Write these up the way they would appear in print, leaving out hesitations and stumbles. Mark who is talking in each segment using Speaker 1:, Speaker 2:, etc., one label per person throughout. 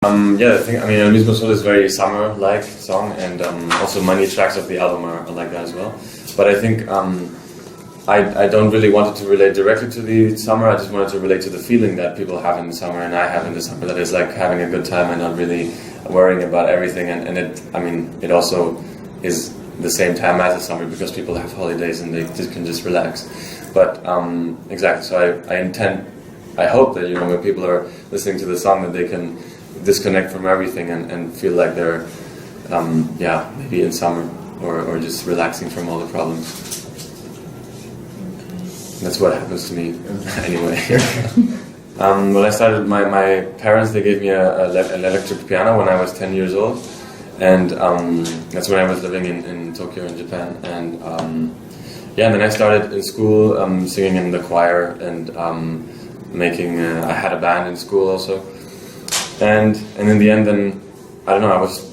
Speaker 1: Yeah, I mean, Mismo Sol is very summer-like song, and also many tracks of the album are like that as well. But I think I don't really want it to relate directly to the summer. I just wanted to relate to the feeling that people have in the summer and I have in the summer. That is like having a good time and not really worrying about everything. And it also is the same time as the summer because people have holidays and they can just relax. But exactly. So I hope that when people are listening to the song that they can disconnect from everything and feel like they're maybe in summer or just relaxing from all the problems. That's what happens to me anyway. When I started, my parents, they gave me an electric piano when I was 10 years old, and that's when I was living in Tokyo in Japan. And and then I started in school singing in the choir and I had a band in school also. And in the end, then I don't know. I was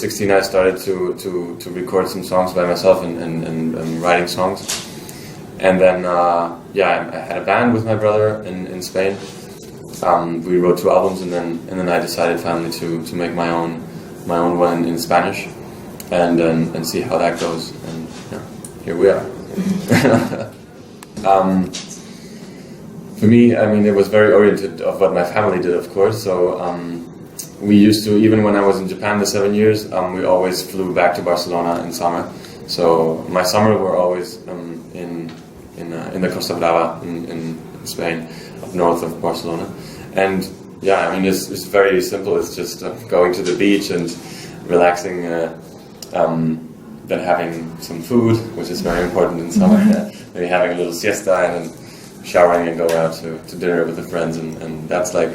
Speaker 1: 16. I started to record some songs by myself and writing songs. And then I had a band with my brother in Spain. We wrote 2 albums, and then I decided finally to make my own one in Spanish, and see how that goes. And here we are. For me, I mean, it was very oriented of what my family did, of course. So we used to, even when I was in Japan the 7 years, we always flew back to Barcelona in summer. So my summer were always in the Costa Brava in Spain, up north of Barcelona. And I mean, it's very simple. It's just going to the beach and relaxing, then having some food, which is very important in summer. Maybe having a little siesta and then showering and going out to dinner with the friends. And that's like,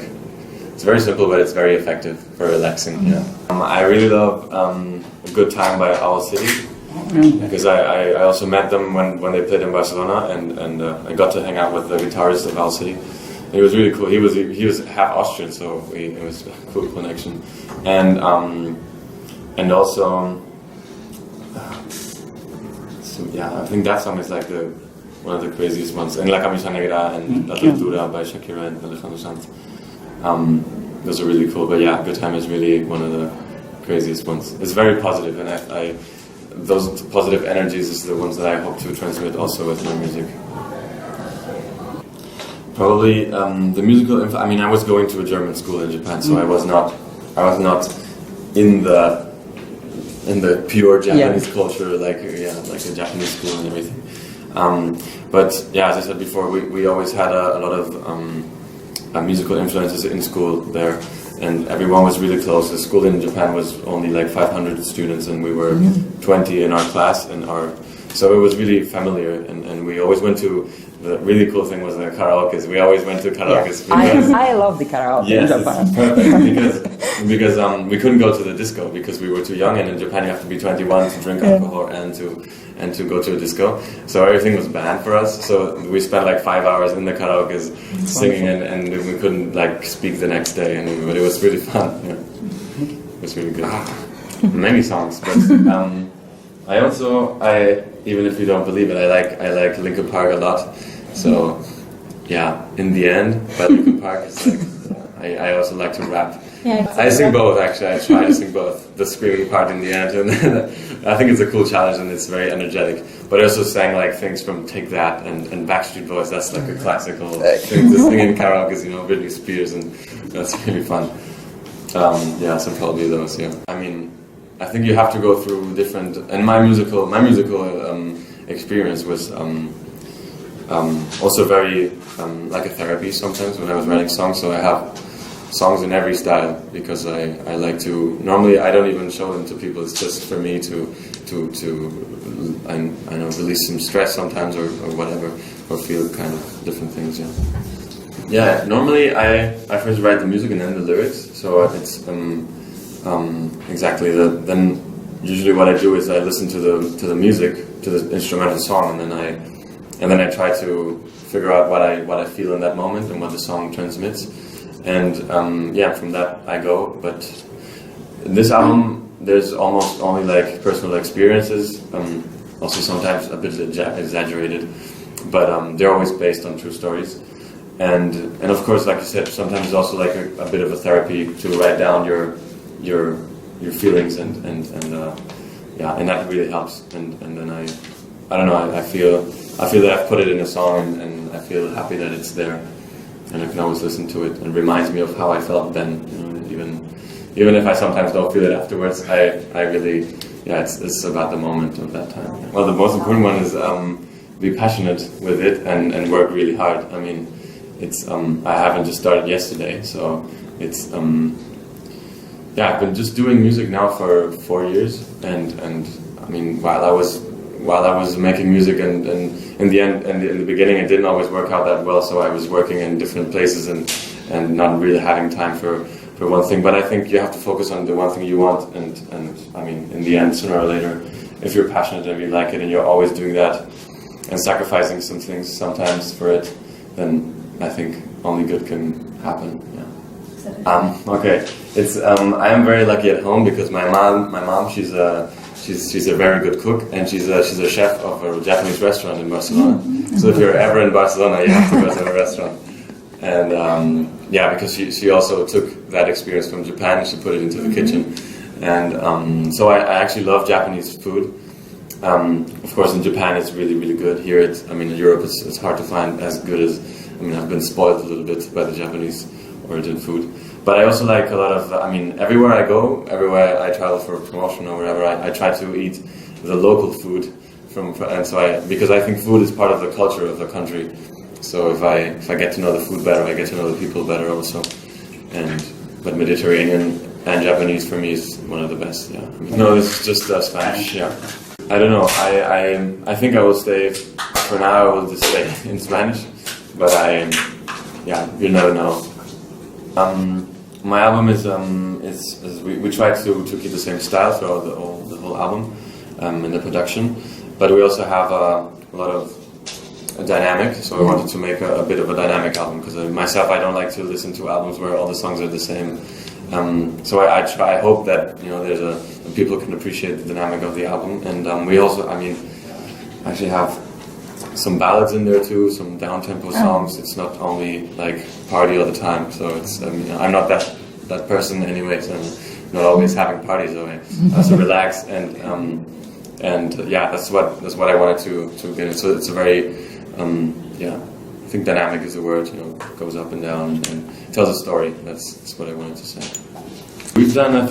Speaker 1: it's very simple, but it's very effective for relaxing. I really love A Good Time by Owl City. Because I also met them when they played in Barcelona, and I got to hang out with the guitarist of Owl City. It was really cool. He was half Austrian, so it was a cool connection. And also I think that song is like one of the craziest ones. And La Camisa Negra and La Tortura by Shakira and Alejandro Sanz. Those are really cool. But Good Time is really one of the craziest ones. It's very positive, and I those positive energies is the ones that I hope to transmit also with my music. Probably the musical I mean, I was going to a German school in Japan, so I was not in the pure Japanese culture like a Japanese school and everything. But as I said before, we always had a lot of musical influences in school there. And everyone was really close. The school in Japan was only like 500 students, and we were 20 in our class. So it was really familiar. And we always went to, the really cool thing was the karaoke. We always went to karaoke.
Speaker 2: I love the karaoke in Japan.
Speaker 1: It's perfect because we couldn't go to the disco because we were too young. And in Japan, you have to be 21 to drink alcohol and to go to a disco. So everything was banned for us. So we spent like 5 hours in the karaoke singing, and we couldn't like speak the next day. But it was really fun. It was really good. Many songs, but I even if you don't believe it, I like Linkin Park a lot. So in the end, but Linkin Park is like I also like to rap. I sing both, actually. I try to sing both. The screaming part in the end, and I think it's a cool challenge and it's very energetic. But I also sang like things from Take That and Backstreet Boys. That's like a classical thing to sing in karaoke, Britney Spears, and that's really fun. So probably those. I mean, I think you have to go through different. And my musical experience was also very like a therapy sometimes when I was writing songs. So I have songs in every style because I like to. Normally, I don't even show them to people. It's just for me to I know, release some stress sometimes or whatever, or feel kind of different things. Normally I first write the music and then the lyrics. So it's exactly then usually what I do is I listen to the music, to the instrumental song, and then I try to figure out what I feel in that moment and what the song transmits. And from that I go. But in this album, there's almost only like personal experiences, also sometimes a bit exaggerated, but they're always based on true stories. and of course, like you said, sometimes it's also like a bit of a therapy to write down your feelings and that really helps. And then I don't know, I feel that I've put it in a song, and I feel happy that it's there, and I can always listen to it, and it reminds me of how I felt then. Even if I sometimes don't feel it afterwards, I really, it's about the moment of that time. Yeah. Well, the most important one is be passionate with it and work really hard. I mean, it's I haven't just started yesterday, so it's I've been just doing music now for 4 years, and I mean, while I was making music, and in the end, and in the beginning, it didn't always work out that well. So I was working in different places and not really having time for one thing. But I think you have to focus on the one thing you want, and I mean, in the end, sooner or later, if you're passionate and you like it, and you're always doing that and sacrificing some things sometimes for it, then I think only good can happen. Yeah. Okay. It's I am very lucky at home because my mom she's a very good cook, and she's a chef of a Japanese restaurant in Barcelona. So if you're ever in Barcelona, you have to go to the restaurant. And because she also took that experience from Japan and she put it into the kitchen. And so I actually love Japanese food. Of course, in Japan it's really, really good. Here, in Europe it's hard to find as good as. I've been spoiled a little bit by the Japanese origin food. But I also like a lot of. Everywhere I go, everywhere I travel for promotion or wherever, I try to eat the local food because I think food is part of the culture of the country. So if I get to know the food better, I get to know the people better also. But Mediterranean and Japanese for me is one of the best. Yeah. No, it's just Spanish. Yeah. I don't know. I think I will stay. For now, I will just stay in Spanish. But you never know. My album is we try to keep the same style throughout the whole album in the production, but we also have a lot of dynamic. So I wanted to make a bit of a dynamic album because myself I don't like to listen to albums where all the songs are the same. So I hope that people can appreciate the dynamic of the album, and we also actually have some ballads in there too, some down-tempo songs. It's not only like party all the time. So it's I'm not that person anyway. So I'm not always having parties. So I also relax and that's what I wanted to get in. So it's a very I think dynamic is the word. Goes up and down and tells a story. That's what I wanted to say. We've done a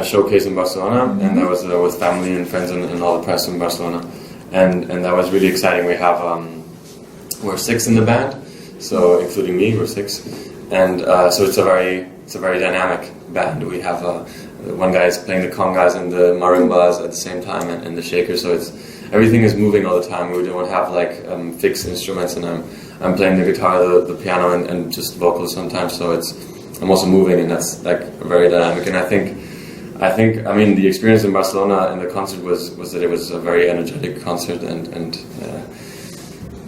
Speaker 1: showcase in Barcelona, and that was with family and friends and all the press in Barcelona. And that was really exciting. We have we're 6 in the band, so including me, we're 6, and so it's a very dynamic band. We have one guy is playing the congas and the marimbas at the same time, and the shakers. So everything is moving all the time. We don't have like fixed instruments, and I'm playing the guitar, the piano, and just vocals sometimes. So I'm also moving, and that's like very dynamic. And I think the experience in Barcelona and the concert was that it was a very energetic concert, and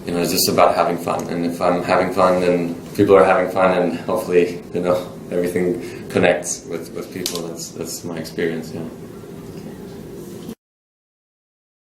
Speaker 1: it's just about having fun. And if I'm having fun, then people are having fun, and hopefully everything connects with people. That's my experience. Yeah.